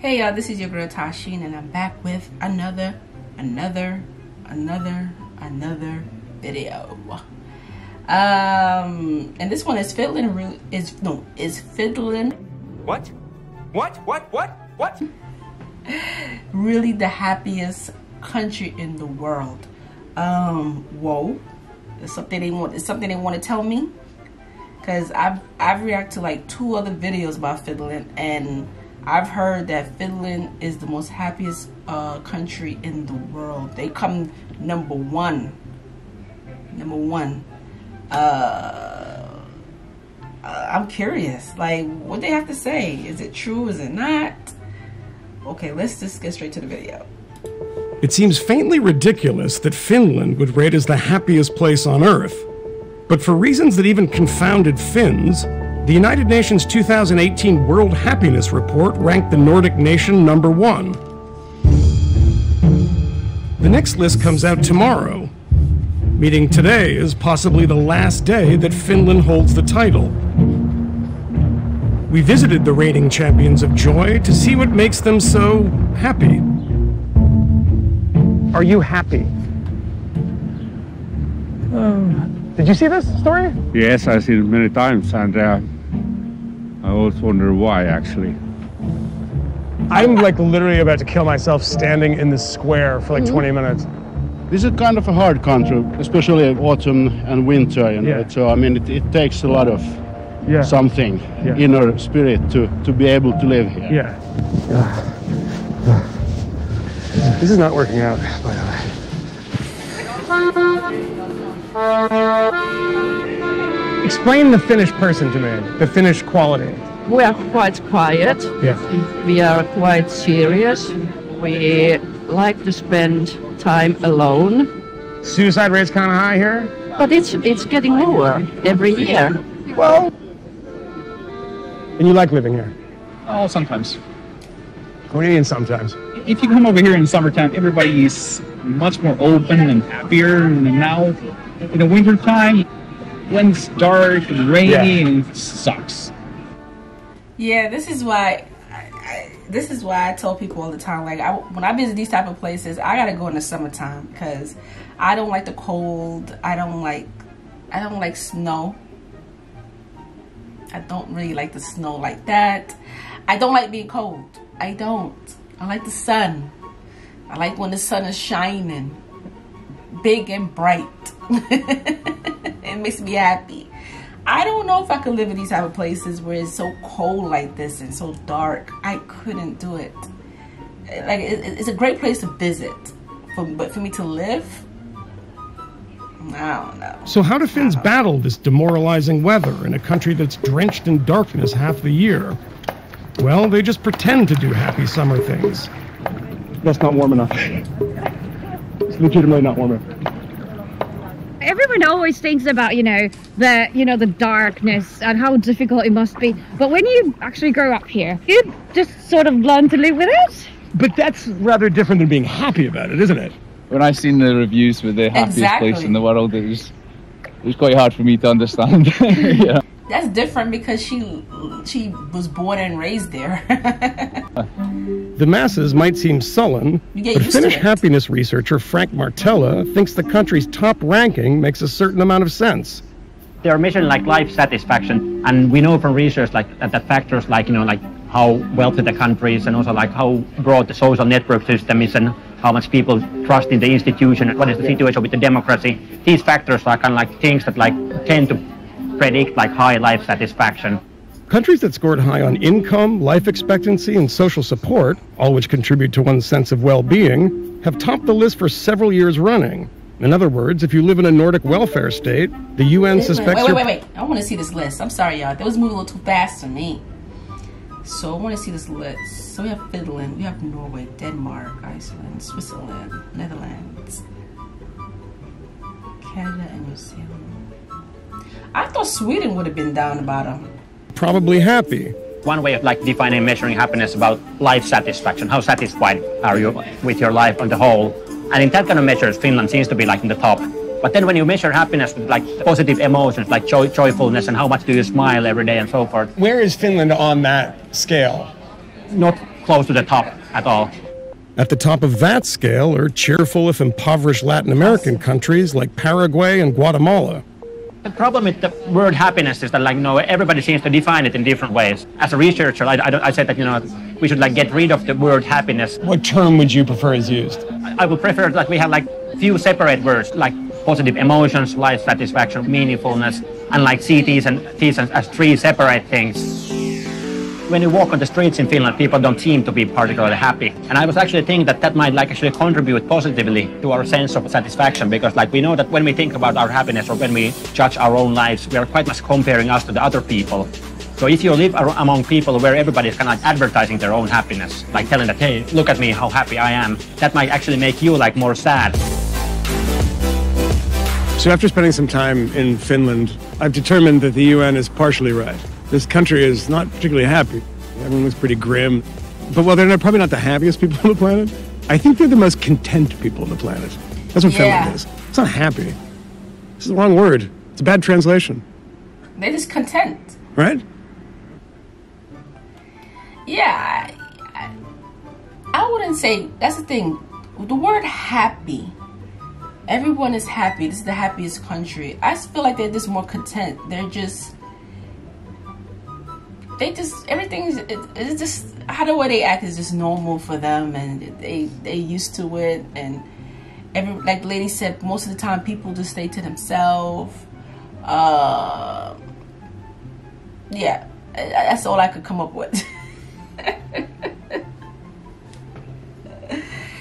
Hey y'all, this is your girl Tysheen, and I'm back with another video. And this one is Finland. Is Finland? What? Really the happiest country in the world? Whoa. It's something they want to tell me, because I've reacted to like 2 other videos about Finland, and I've heard that Finland is the most happiest country in the world. They come number one. I'm curious, like, what they have to say. Is it true? Is it not? Okay, let's just get straight to the video. It seems faintly ridiculous that Finland would rate as the happiest place on Earth. But for reasons that even confounded Finns, the United Nations 2018 World Happiness Report ranked the Nordic nation number 1. The next list comes out tomorrow, meaning today is possibly the last day that Finland holds the title. We visited the reigning champions of joy to see what makes them so happy. Are you happy? Did you see this story? Yes, I've seen it many times, and I always wonder why, actually. I'm like literally about to kill myself standing in the square for like 20 minutes. This is kind of a hard country, especially autumn and winter, you know. Yeah. So I mean, it takes a lot of something, inner spirit to be able to live here. Yeah. This is not working out, by the way. Explain the Finnish person to me, the Finnish quality. We are quite quiet. Yeah. We are quite serious. We like to spend time alone. Suicide rate's kind of high here. But it's getting lower every year. Well, and you like living here? Oh, sometimes. What do you mean sometimes? If you come over here in summertime, everybody's much more open and happier. And now, in the wintertime, when it's dark and rainy, and it sucks. Yeah, this is why I tell people all the time, like, when I visit these type of places, I gotta go in the summertime, because I don't like the cold. I don't like snow. I don't really like the snow like that. I don't like being cold. I don't. I like the sun. I like when the sun is shining, big and bright. It makes me happy. I don't know if I could live in these type of places where it's so cold like this and so dark. I couldn't do it. Like, it's a great place to visit, but for me to live, I don't know. So how do Finns battle this demoralizing weather in a country that's drenched in darkness half the year? Well, they just pretend to do happy summer things. That's not warm enough. It's legitimately not warm enough. Everyone always thinks about, the darkness and how difficult it must be. But when you actually grow up here, you just sort of learn to live with it. But that's rather different than being happy about it, isn't it? When I've seen the reviews with the happiest place in the world, it was quite hard for me to understand. Yeah. That's different because she was born and raised there. The masses might seem sullen, but Finnish happiness researcher Frank Martella thinks the country's top ranking makes a certain amount of sense. They are measuring like life satisfaction, and we know from research like that factors like like how wealthy the country is, and also like how broad the social network system is, and how much people trust in the institution, what is the situation with the democracy. These factors are kind of like things that like tend to predict like high life satisfaction. Countries that scored high on income, life expectancy, and social support, all which contribute to one's sense of well-being, have topped the list for several years running. In other words, if you live in a Nordic welfare state, the UN suspects Wait. I want to see this list. I'm sorry, y'all. That was moving a little too fast for me. So I want to see this list. So we have Finland, we have Norway, Denmark, Iceland, Switzerland, Netherlands, Canada, and New Zealand. I thought Sweden would have been down the bottom. Probably happy. One way of like defining measuring happiness about life satisfaction, how satisfied are you with your life on the whole? And in that kind of measures, Finland seems to be like in the top. But then when you measure happiness with like positive emotions, like joyfulness, and how much do you smile every day and so forth. Where is Finland on that scale? Not close to the top at all. At the top of that scale are cheerful if impoverished Latin American countries like Paraguay and Guatemala. The problem with the word happiness is that, like, you know, everybody seems to define it in different ways. As a researcher, I said that, you know, we should like get rid of the word happiness. What term would you prefer is used? I would prefer that we have like few separate words, like positive emotions, life satisfaction, meaningfulness, and like see these as three separate things. When you walk on the streets in Finland, people don't seem to be particularly happy. And I was actually thinking that that might like actually contribute positively to our sense of satisfaction, because like we know that when we think about our happiness or when we judge our own lives, we are quite much comparing us to the other people. So if you live among people where everybody is kind of like advertising their own happiness, like telling that, hey, look at me, how happy I am, that might actually make you like more sad. So after spending some time in Finland, I've determined that the UN is partially right. This country is not particularly happy. Everyone looks pretty grim. But while they're probably not the happiest people on the planet, I think they're the most content people on the planet. That's what Finland is. It's not happy. This is the wrong word. It's a bad translation. They're just content. Right? Yeah. I wouldn't say, that's the thing. The word happy. Everyone is happy. This is the happiest country. I just feel like they're just more content. Everything is just, how the way they act is just normal for them, and they used to it. And like the lady said, most of the time people just stay to themselves. Yeah, that's all I could come up with.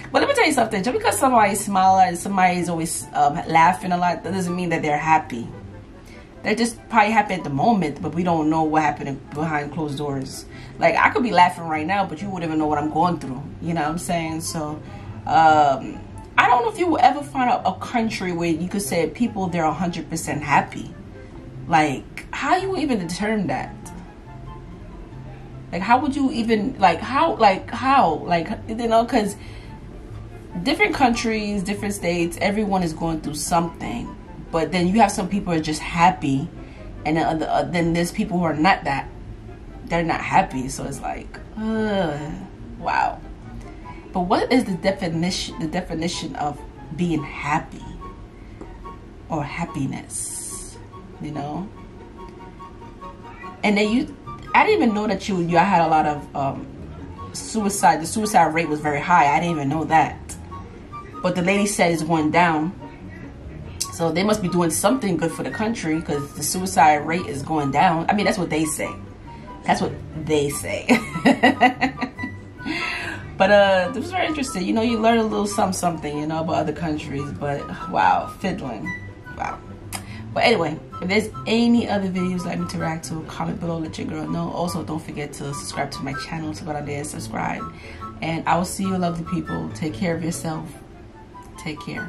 But let me tell you something. Just because somebody smiles and somebody is always laughing a lot, that doesn't mean that they're happy. They're just probably happy at the moment, but we don't know what happened behind closed doors. Like, I could be laughing right now, but you wouldn't even know what I'm going through. You know what I'm saying? So, I don't know if you will ever find a country where you could say people, they're 100% happy. Like, how you even determine that? Like, how would you even, how, you know, because different countries, different states, everyone is going through something. But then you have some people who are just happy, and then there's people who are not that. They're not happy, so it's like, wow. But what is the definition of being happy or happiness? You know. And then I didn't even know that you had a lot of suicide. The suicide rate was very high. I didn't even know that. But the lady said it's going down. So they must be doing something good for the country, because the suicide rate is going down. I mean, that's what they say. That's what they say. But it was very interesting. You know, you learn a little something, you know, about other countries. But wow, Finland. Wow. But anyway, if there's any other videos you'd like me to react to, comment below, let your girl know. Also, don't forget to subscribe to my channel. So go out there and subscribe. And I will see you lovely people. Take care of yourself. Take care.